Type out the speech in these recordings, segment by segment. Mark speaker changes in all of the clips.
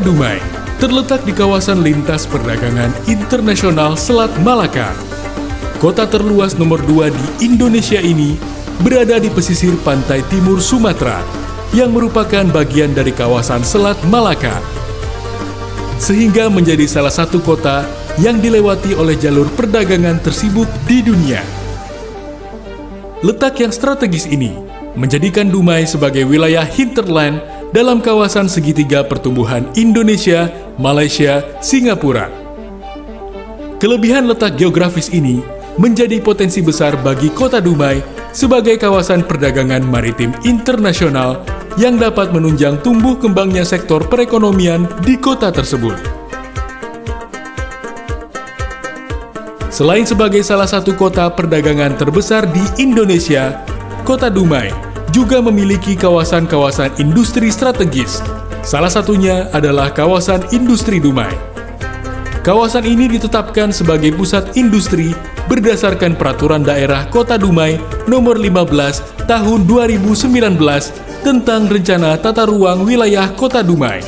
Speaker 1: Kota Dumai terletak di kawasan lintas perdagangan internasional Selat Malaka. Kota terluas nomor 2 di Indonesia ini berada di pesisir pantai timur Sumatera yang merupakan bagian dari kawasan Selat Malaka, sehingga menjadi salah satu kota yang dilewati oleh jalur perdagangan tersibuk di dunia. Letak yang strategis ini menjadikan Dumai sebagai wilayah hinterland dalam kawasan segitiga pertumbuhan Indonesia, Malaysia, Singapura. Kelebihan letak geografis ini menjadi potensi besar bagi Kota Dumai sebagai kawasan perdagangan maritim internasional yang dapat menunjang tumbuh kembangnya sektor perekonomian di kota tersebut. Selain sebagai salah satu kota perdagangan terbesar di Indonesia, Kota Dumai juga memiliki kawasan-kawasan industri strategis. Salah satunya adalah kawasan industri Dumai. Kawasan ini ditetapkan sebagai pusat industri berdasarkan Peraturan Daerah Kota Dumai Nomor 15 Tahun 2019 tentang Rencana Tata Ruang Wilayah Kota Dumai.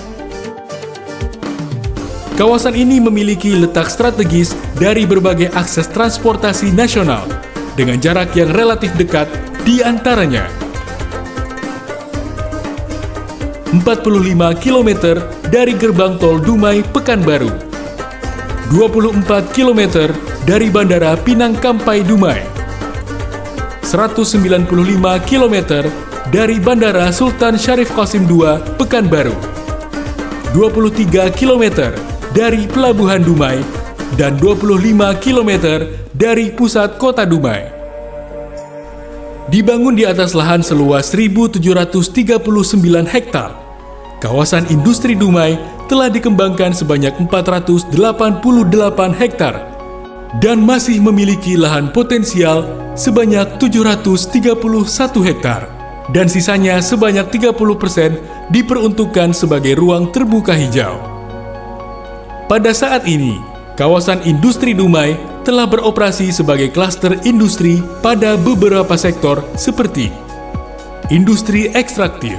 Speaker 1: Kawasan ini memiliki letak strategis dari berbagai akses transportasi nasional dengan jarak yang relatif dekat di antaranya 45 km dari Gerbang Tol Dumai Pekanbaru, 24 km dari Bandara Pinang Kampai Dumai, 195 km dari Bandara Sultan Syarif Qasim II Pekanbaru, 23 km dari Pelabuhan Dumai, dan 25 km dari pusat kota Dumai. Dibangun di atas lahan seluas 1.739 hektar, kawasan industri Dumai telah dikembangkan sebanyak 488 hektar dan masih memiliki lahan potensial sebanyak 731 hektar dan sisanya sebanyak 30% diperuntukkan sebagai ruang terbuka hijau. Pada saat ini, kawasan industri Dumai telah beroperasi sebagai klaster industri pada beberapa sektor seperti industri ekstraktif,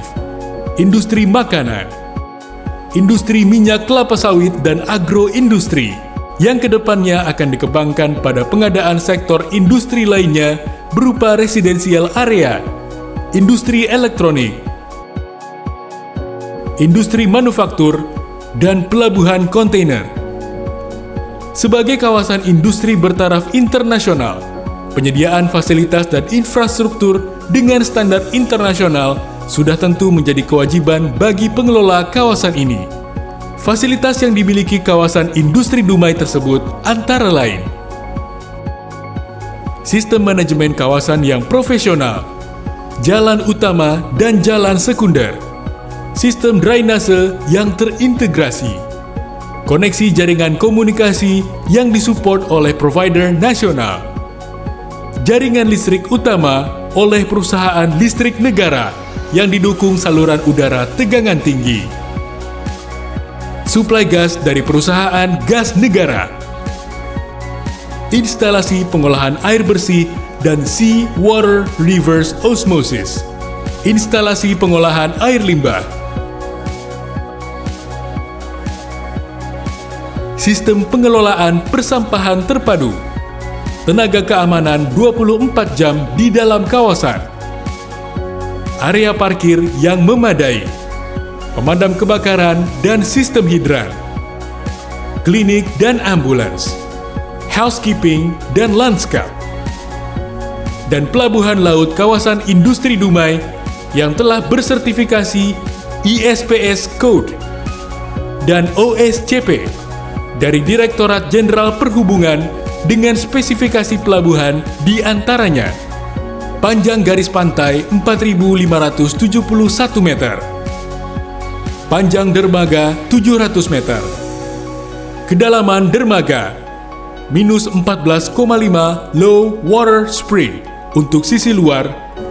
Speaker 1: industri makanan, industri minyak kelapa sawit, dan agroindustri, yang kedepannya akan dikembangkan pada pengadaan sektor industri lainnya berupa residensial area, industri elektronik, industri manufaktur, dan pelabuhan kontainer. Sebagai kawasan industri bertaraf internasional, penyediaan fasilitas dan infrastruktur dengan standar internasional sudah tentu menjadi kewajiban bagi pengelola kawasan ini. Fasilitas yang dimiliki kawasan industri Dumai tersebut antara lain sistem manajemen kawasan yang profesional, jalan utama dan jalan sekunder, sistem drainase yang terintegrasi, koneksi jaringan komunikasi yang disupport oleh provider nasional, jaringan listrik utama oleh perusahaan listrik negara yang didukung saluran udara tegangan tinggi, suplai gas dari perusahaan gas negara, instalasi pengolahan air bersih dan sea water reverse osmosis, instalasi pengolahan air limbah, sistem pengelolaan persampahan terpadu, tenaga keamanan 24 jam di dalam kawasan, area parkir yang memadai, pemadam kebakaran dan sistem hidran, klinik dan ambulans, housekeeping dan lanskap, dan pelabuhan laut kawasan industri Dumai yang telah bersertifikasi ISPS Code dan OSCP dari Direktorat Jenderal Perhubungan dengan spesifikasi pelabuhan di antaranya panjang garis pantai 4.571 meter, panjang dermaga 700 meter, kedalaman dermaga minus 14,5 low water spring untuk sisi luar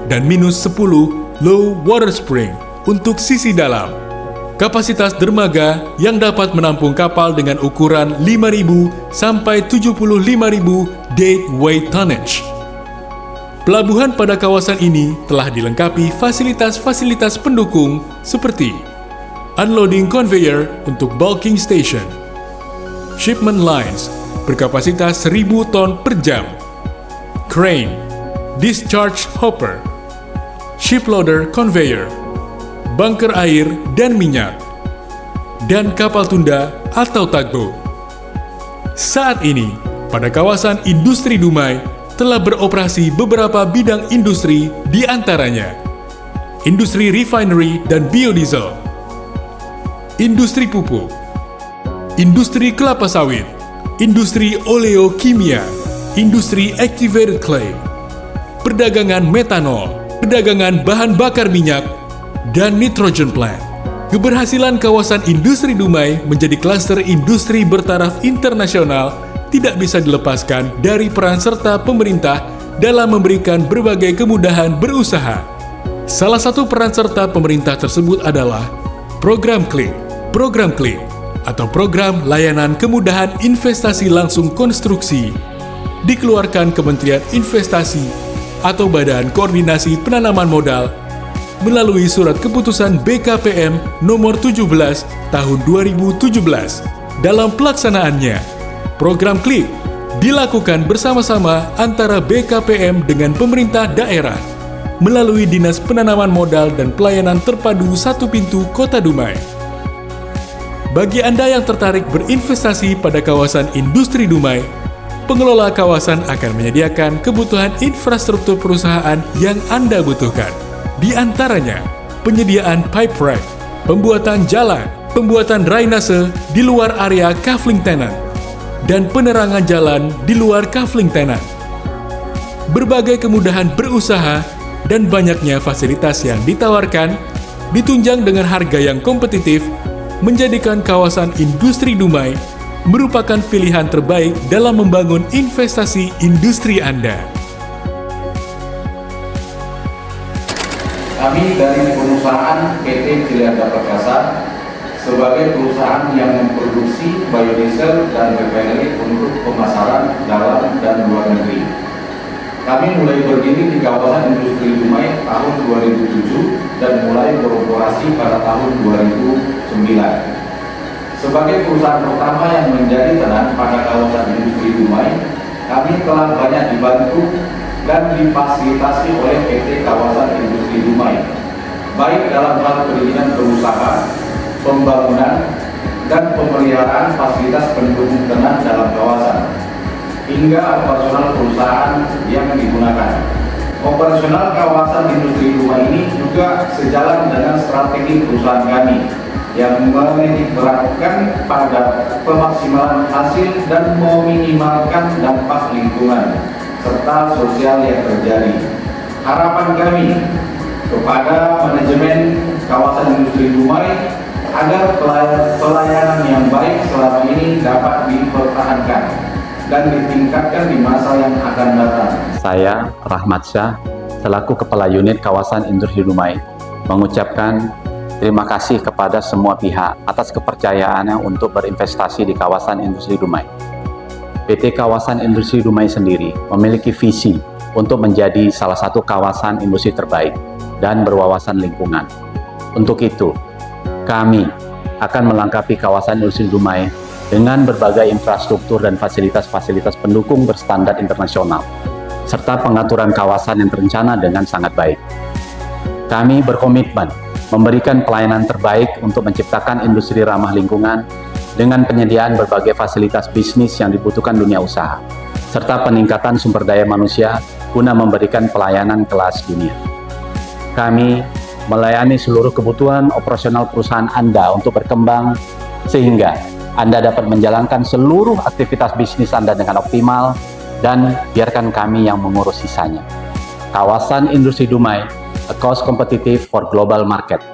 Speaker 1: dan minus 10 low water spring untuk sisi dalam. Kapasitas dermaga yang dapat menampung kapal dengan ukuran 5.000 sampai 75.000 deadweight tonnage. Pelabuhan pada kawasan ini telah dilengkapi fasilitas-fasilitas pendukung seperti Unloading conveyor untuk bulking station. Shipment lines berkapasitas 1000 ton per jam. Crane, discharge hopper, ship loader conveyor, bunker air dan minyak, dan kapal tunda atau tugboat. Saat ini, pada kawasan industri Dumai telah beroperasi beberapa bidang industri, di antaranya industri refinery dan biodiesel, industri pupuk, industri kelapa sawit, industri oleokimia, industri activated clay, perdagangan metanol, perdagangan bahan bakar minyak, dan nitrogen plant. Keberhasilan kawasan industri Dumai menjadi klaster industri bertaraf internasional tidak bisa dilepaskan dari peran serta pemerintah dalam memberikan berbagai kemudahan berusaha. Salah satu peran serta pemerintah tersebut adalah Program KLIK. Program KLIK atau Program Layanan Kemudahan Investasi Langsung Konstruksi dikeluarkan Kementerian Investasi atau Badan Koordinasi Penanaman Modal melalui Surat Keputusan BKPM Nomor 17 Tahun 2017. Dalam pelaksanaannya, Program KLIK dilakukan bersama-sama antara BKPM dengan pemerintah daerah melalui Dinas Penanaman Modal dan Pelayanan Terpadu Satu Pintu Kota Dumai. Bagi Anda yang tertarik berinvestasi pada kawasan industri Dumai, pengelola kawasan akan menyediakan kebutuhan infrastruktur perusahaan yang Anda butuhkan. Di antaranya, penyediaan pipe rack, pembuatan jalan, pembuatan drainase di luar area kafling tenant, dan penerangan jalan di luar kafling tenant. Berbagai kemudahan berusaha dan banyaknya fasilitas yang ditawarkan, ditunjang dengan harga yang kompetitif, menjadikan kawasan industri Dumai merupakan pilihan terbaik dalam membangun investasi industri Anda.
Speaker 2: Kami dari perusahaan PT Cilianda Perkasa sebagai perusahaan yang memproduksi biodiesel dan refinery untuk pemasaran dalam dan luar negeri. Kami mulai berdiri di kawasan industri Dumai tahun 2007 dan mulai beroperasi pada tahun 2009. Sebagai perusahaan pertama yang menjadi tenant pada kawasan industri Dumai, kami telah banyak dibantu dan difasilitasi oleh PT Kawasan Industri Dumai, baik dalam hal perizinan berusaha, pembangunan, dan pemeliharaan fasilitas pendukung tenant dalam kawasan, hingga operasional perusahaan yang digunakan. Operasional kawasan industri Dumai ini juga sejalan dengan strategi perusahaan kami yang menitikberatkan pada pemaksimalan hasil dan meminimalkan dampak lingkungan serta sosial yang terjadi. Harapan kami kepada manajemen kawasan industri Dumai agar pelayanan yang baik selama ini dapat dipertahankan dan ditingkatkan di masa yang akan datang.
Speaker 3: Saya, Rahmat Syah, selaku Kepala Unit Kawasan Industri Dumai, mengucapkan terima kasih kepada semua pihak atas kepercayaannya untuk berinvestasi di kawasan industri Dumai. PT Kawasan Industri Dumai sendiri memiliki visi untuk menjadi salah satu kawasan industri terbaik dan berwawasan lingkungan. Untuk itu, kami akan melengkapi kawasan industri Dumai dengan berbagai infrastruktur dan fasilitas-fasilitas pendukung berstandar internasional, serta pengaturan kawasan yang terencana dengan sangat baik. Kami berkomitmen memberikan pelayanan terbaik untuk menciptakan industri ramah lingkungan dengan penyediaan berbagai fasilitas bisnis yang dibutuhkan dunia usaha, serta peningkatan sumber daya manusia guna memberikan pelayanan kelas dunia. Kami melayani seluruh kebutuhan operasional perusahaan Anda untuk berkembang, sehingga Anda dapat menjalankan seluruh aktivitas bisnis Anda dengan optimal, dan biarkan kami yang mengurus sisanya. Kawasan Industri Dumai, a cost competitive for global market.